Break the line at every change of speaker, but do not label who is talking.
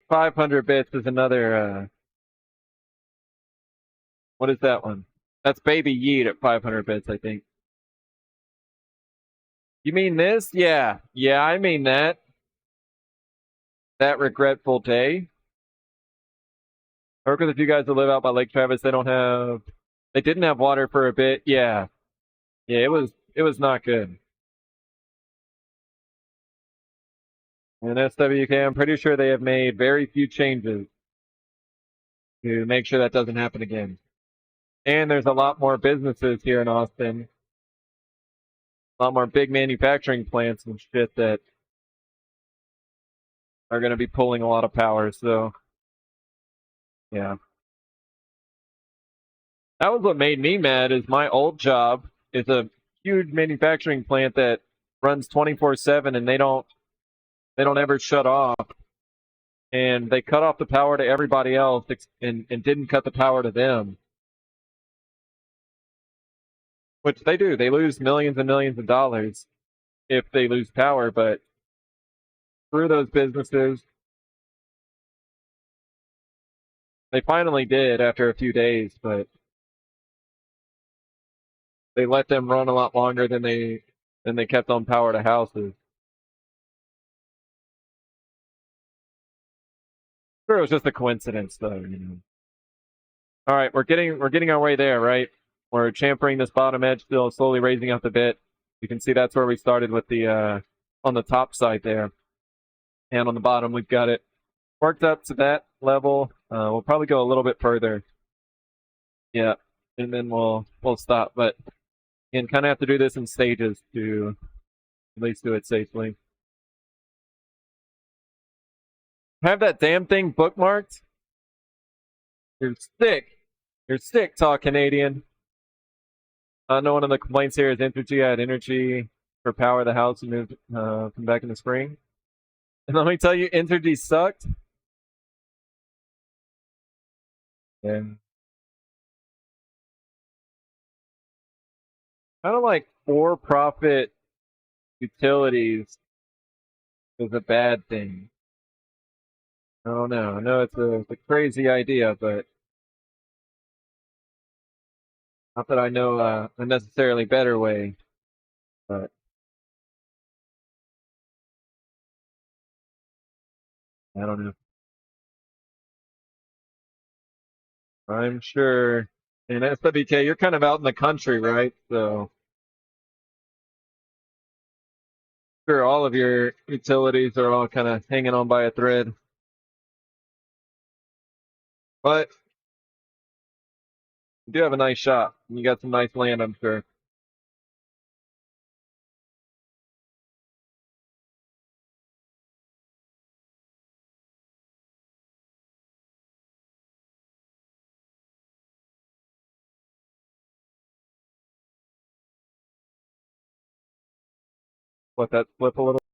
500 bits is another, what is that one? That's Baby Yeet at 500 bits, I think. You mean this? Yeah. Yeah, I mean that. That regretful day. Or because if you guys that live out by Lake Travis, they didn't have water for a bit. Yeah. Yeah, it was not good. And SWK, I'm pretty sure they have made very few changes to make sure that doesn't happen again. And there's a lot more businesses here in Austin, a lot more big manufacturing plants and shit that are going to be pulling a lot of power. So, yeah. That was what made me mad is my old job is a huge manufacturing plant that runs 24/7 and they don't ever shut off. And they cut off the power to everybody else and didn't cut the power to them. Which they do. They lose millions and millions of dollars if they lose power, but through those businesses, they finally did after a few days, but they let them run a lot longer than they kept on power to houses. Sure, it was just a coincidence, though. All right, we're getting our way there, right? We're chamfering this bottom edge, still slowly raising up a bit. You can see that's where we started with the on the top side there, and on the bottom we've got it worked up to that level. We'll probably go a little bit further, yeah, and then we'll stop. But again, kind of have to do this in stages to at least do it safely. Have that damn thing bookmarked. You're sick. You're sick, Talk Canadian. No one of the complaints here is Entergy had energy for power of the house and moved from back in the spring. And let me tell you, Entergy sucked. And kind of like for-profit utilities is a bad thing. I don't know. I know it's a crazy idea, but not that I know a necessarily better way. But I don't know. I'm sure. And SWK, you're kind of out in the country, right? So sure, all of your utilities are all kind of hanging on by a thread. But you do have a nice shop. You got some nice land, I'm sure. Let that flip a little